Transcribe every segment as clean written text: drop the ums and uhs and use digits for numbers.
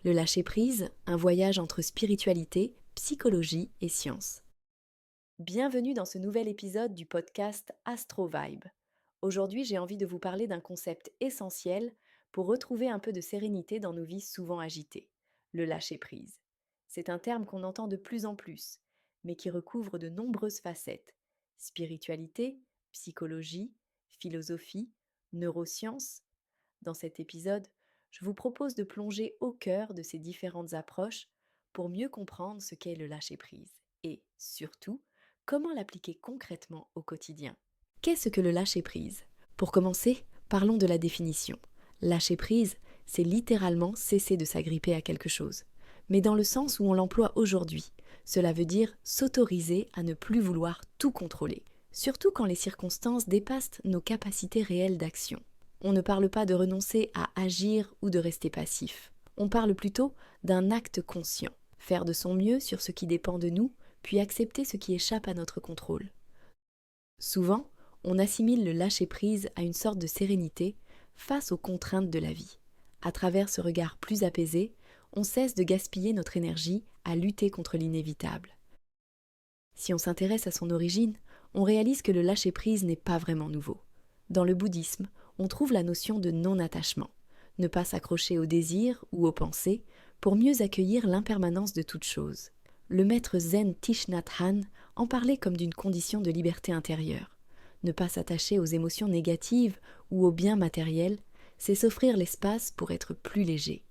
Le lâcher-prise, un voyage entre spiritualité, psychologie et science. Bienvenue dans ce nouvel épisode du podcast Astro Vibe. Aujourd'hui, j'ai envie de vous parler d'un concept essentiel pour retrouver un peu de sérénité dans nos vies souvent agitées, le lâcher-prise. C'est un terme qu'on entend de plus en plus, mais qui recouvre de nombreuses facettes. Spiritualité, psychologie, philosophie, neurosciences. Dans cet épisode, je vous propose de plonger au cœur de ces différentes approches pour mieux comprendre ce qu'est le lâcher-prise et, surtout, comment l'appliquer concrètement au quotidien. Qu'est-ce que le lâcher-prise? Pour commencer, parlons de la définition. Lâcher-prise, c'est littéralement cesser de s'agripper à quelque chose. Mais dans le sens où on l'emploie aujourd'hui, cela veut dire s'autoriser à ne plus vouloir tout contrôler, surtout quand les circonstances dépassent nos capacités réelles d'action. On ne parle pas de renoncer à agir ou de rester passif. On parle plutôt d'un acte conscient, faire de son mieux sur ce qui dépend de nous, puis accepter ce qui échappe à notre contrôle. Souvent, on assimile le lâcher-prise à une sorte de sérénité face aux contraintes de la vie. À travers ce regard plus apaisé, on cesse de gaspiller notre énergie à lutter contre l'inévitable. Si on s'intéresse à son origine, on réalise que le lâcher-prise n'est pas vraiment nouveau. Dans le bouddhisme, on trouve la notion de non-attachement, ne pas s'accrocher aux désirs ou aux pensées pour mieux accueillir l'impermanence de toute chose. Le maître zen Thich Nhat Hanh en parlait comme d'une condition de liberté intérieure. Ne pas s'attacher aux émotions négatives ou aux biens matériels, c'est s'offrir l'espace pour être plus léger.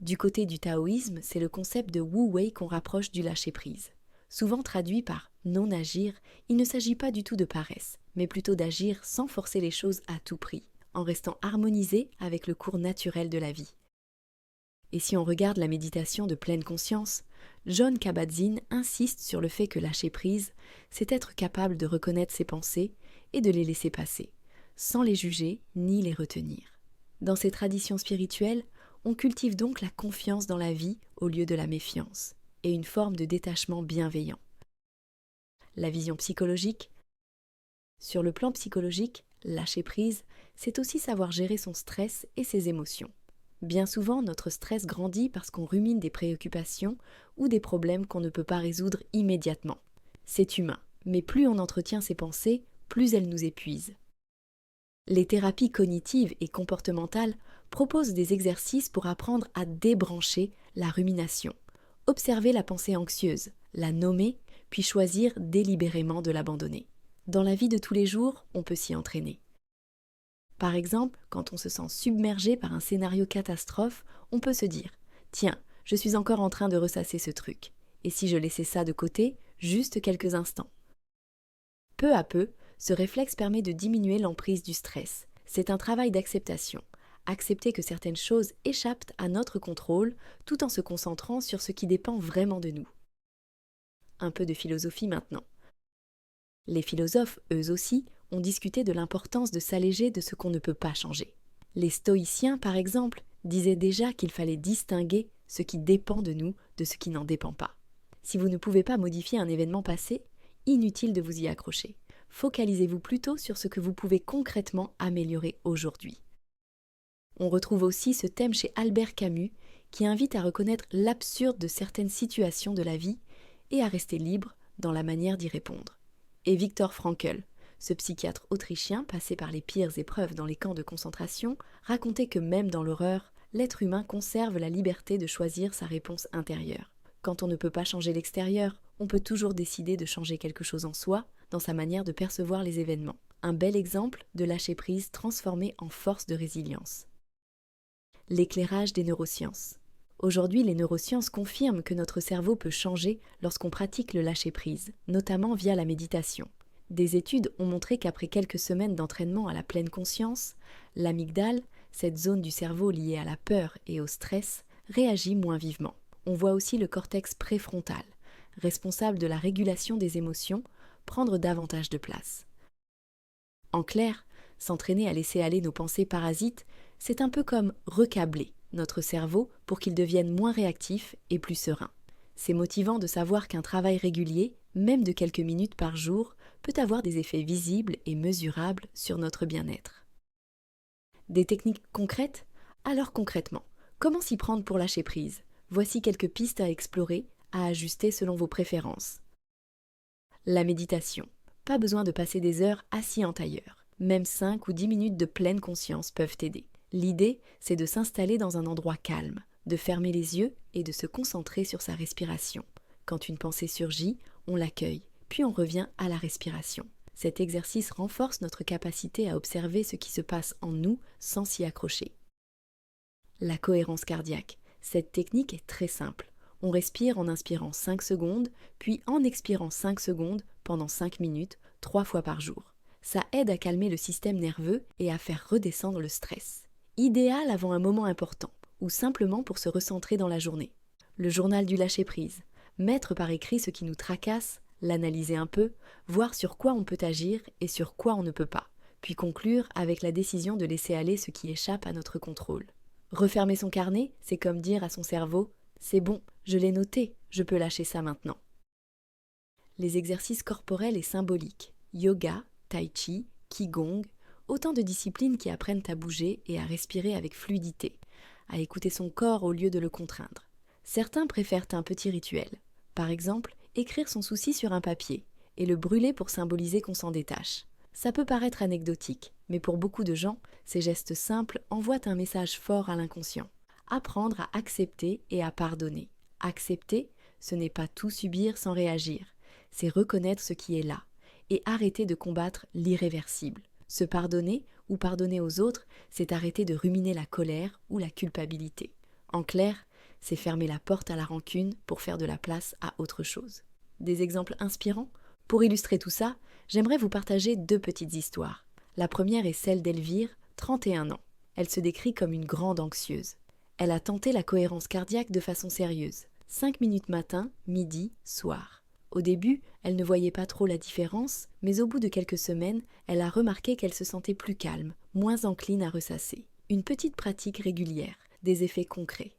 Du côté du taoïsme, c'est le concept de Wu Wei qu'on rapproche du lâcher-prise. Souvent traduit par non-agir, il ne s'agit pas du tout de paresse, mais plutôt d'agir sans forcer les choses à tout prix, en restant harmonisé avec le cours naturel de la vie. Et si on regarde la méditation de pleine conscience, Jon Kabat-Zinn insiste sur le fait que lâcher prise, c'est être capable de reconnaître ses pensées et de les laisser passer, sans les juger ni les retenir. Dans ces traditions spirituelles, on cultive donc la confiance dans la vie au lieu de la méfiance, et une forme de détachement bienveillant. La vision psychologique. Sur le plan psychologique, lâcher prise, c'est aussi savoir gérer son stress et ses émotions. Bien souvent, notre stress grandit parce qu'on rumine des préoccupations ou des problèmes qu'on ne peut pas résoudre immédiatement. C'est humain, mais plus on entretient ses pensées, plus elles nous épuisent. Les thérapies cognitives et comportementales proposent des exercices pour apprendre à débrancher la rumination, observer la pensée anxieuse, la nommer, puis choisir délibérément de l'abandonner. Dans la vie de tous les jours, on peut s'y entraîner. Par exemple, quand on se sent submergé par un scénario catastrophe, on peut se dire « Tiens, je suis encore en train de ressasser ce truc. Et si je laissais ça de côté, juste quelques instants ?» Peu à peu, ce réflexe permet de diminuer l'emprise du stress. C'est un travail d'acceptation. Accepter que certaines choses échappent à notre contrôle tout en se concentrant sur ce qui dépend vraiment de nous. Un peu de philosophie maintenant. Les philosophes, eux aussi, ont discuté de l'importance de s'alléger de ce qu'on ne peut pas changer. Les stoïciens, par exemple, disaient déjà qu'il fallait distinguer ce qui dépend de nous de ce qui n'en dépend pas. Si vous ne pouvez pas modifier un événement passé, inutile de vous y accrocher. Focalisez-vous plutôt sur ce que vous pouvez concrètement améliorer aujourd'hui. On retrouve aussi ce thème chez Albert Camus, qui invite à reconnaître l'absurde de certaines situations de la vie et à rester libre dans la manière d'y répondre. Et Viktor Frankl, ce psychiatre autrichien passé par les pires épreuves dans les camps de concentration, racontait que même dans l'horreur, l'être humain conserve la liberté de choisir sa réponse intérieure. Quand on ne peut pas changer l'extérieur, on peut toujours décider de changer quelque chose en soi, dans sa manière de percevoir les événements. Un bel exemple de lâcher-prise transformé en force de résilience. L'éclairage des neurosciences. Aujourd'hui, les neurosciences confirment que notre cerveau peut changer lorsqu'on pratique le lâcher-prise, notamment via la méditation. Des études ont montré qu'après quelques semaines d'entraînement à la pleine conscience, l'amygdale, cette zone du cerveau liée à la peur et au stress, réagit moins vivement. On voit aussi le cortex préfrontal, responsable de la régulation des émotions, prendre davantage de place. En clair, s'entraîner à laisser aller nos pensées parasites, c'est un peu comme recabler notre cerveau pour qu'il devienne moins réactif et plus serein. C'est motivant de savoir qu'un travail régulier, même de quelques minutes par jour, peut avoir des effets visibles et mesurables sur notre bien-être. Des techniques concrètes? Alors concrètement, Comment s'y prendre pour lâcher prise? Voici quelques pistes à explorer, à ajuster selon vos préférences. La méditation. Pas besoin de passer des heures assis en tailleur. Même 5 ou 10 minutes de pleine conscience peuvent t'aider. L'idée, c'est de s'installer dans un endroit calme, de fermer les yeux et de se concentrer sur sa respiration. Quand une pensée surgit, on l'accueille, puis on revient à la respiration. Cet exercice renforce notre capacité à observer ce qui se passe en nous sans s'y accrocher. La cohérence cardiaque. Cette technique est très simple. On respire en inspirant 5 secondes, puis en expirant 5 secondes pendant 5 minutes, 3 fois par jour. Ça aide à calmer le système nerveux et à faire redescendre le stress. Idéal avant un moment important, ou simplement pour se recentrer dans la journée. Le journal du lâcher-prise. Mettre par écrit ce qui nous tracasse, l'analyser un peu, voir sur quoi on peut agir et sur quoi on ne peut pas, puis conclure avec la décision de laisser aller ce qui échappe à notre contrôle. Refermer son carnet, c'est comme dire à son cerveau « C'est bon, je l'ai noté, je peux lâcher ça maintenant ». Les exercices corporels et symboliques, yoga, tai chi, qigong, autant de disciplines qui apprennent à bouger et à respirer avec fluidité, à écouter son corps au lieu de le contraindre. Certains préfèrent un petit rituel. Par exemple, écrire son souci sur un papier et le brûler pour symboliser qu'on s'en détache. Ça peut paraître anecdotique, mais pour beaucoup de gens, ces gestes simples envoient un message fort à l'inconscient. Apprendre à accepter et à pardonner. Accepter, ce n'est pas tout subir sans réagir, c'est reconnaître ce qui est là et arrêter de combattre l'irréversible. Se pardonner ou pardonner aux autres, c'est arrêter de ruminer la colère ou la culpabilité. En clair, c'est fermer la porte à la rancune pour faire de la place à autre chose. Des exemples inspirants? Pour illustrer tout ça, j'aimerais vous partager 2 petites histoires. La première est celle d'Elvire, 31 ans. Elle se décrit comme une grande anxieuse. Elle a tenté la cohérence cardiaque de façon sérieuse. 5 minutes matin, midi, soir. Au début, elle ne voyait pas trop la différence, mais au bout de quelques semaines, elle a remarqué qu'elle se sentait plus calme, moins encline à ressasser. Une petite pratique régulière, des effets concrets.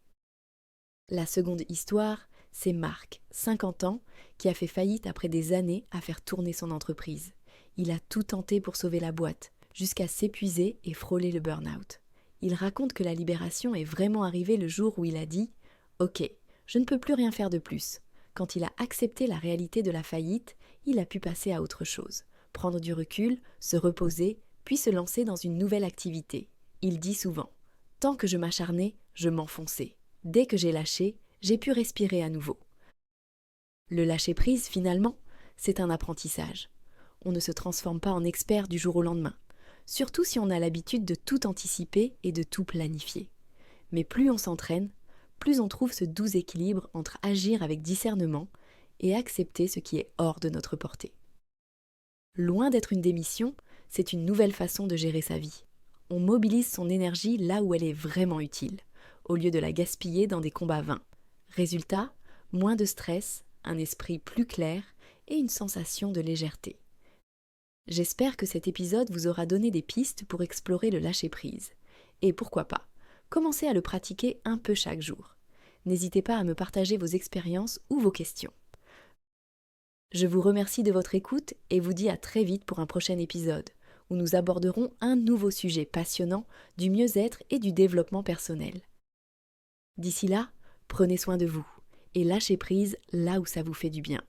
La seconde histoire, c'est Marc, 50 ans, qui a fait faillite après des années à faire tourner son entreprise. Il a tout tenté pour sauver la boîte, jusqu'à s'épuiser et frôler le burn-out. Il raconte que la libération est vraiment arrivée le jour où il a dit « Ok, je ne peux plus rien faire de plus ». Quand il a accepté la réalité de la faillite, il a pu passer à autre chose, prendre du recul, se reposer, puis se lancer dans une nouvelle activité. Il dit souvent « Tant que je m'acharnais, je m'enfonçais. Dès que j'ai lâché, j'ai pu respirer à nouveau. » Le lâcher-prise, finalement, c'est un apprentissage. On ne se transforme pas en expert du jour au lendemain, surtout si on a l'habitude de tout anticiper et de tout planifier. Mais plus on s'entraîne, plus on trouve ce doux équilibre entre agir avec discernement et accepter ce qui est hors de notre portée. Loin d'être une démission, c'est une nouvelle façon de gérer sa vie. On mobilise son énergie là où elle est vraiment utile, au lieu de la gaspiller dans des combats vains. Résultat, moins de stress, un esprit plus clair et une sensation de légèreté. J'espère que cet épisode vous aura donné des pistes pour explorer le lâcher-prise. Et pourquoi pas, commencez à le pratiquer un peu chaque jour. N'hésitez pas à me partager vos expériences ou vos questions. Je vous remercie de votre écoute et vous dis à très vite pour un prochain épisode, où nous aborderons un nouveau sujet passionnant du mieux-être et du développement personnel. D'ici là, prenez soin de vous et lâchez prise là où ça vous fait du bien.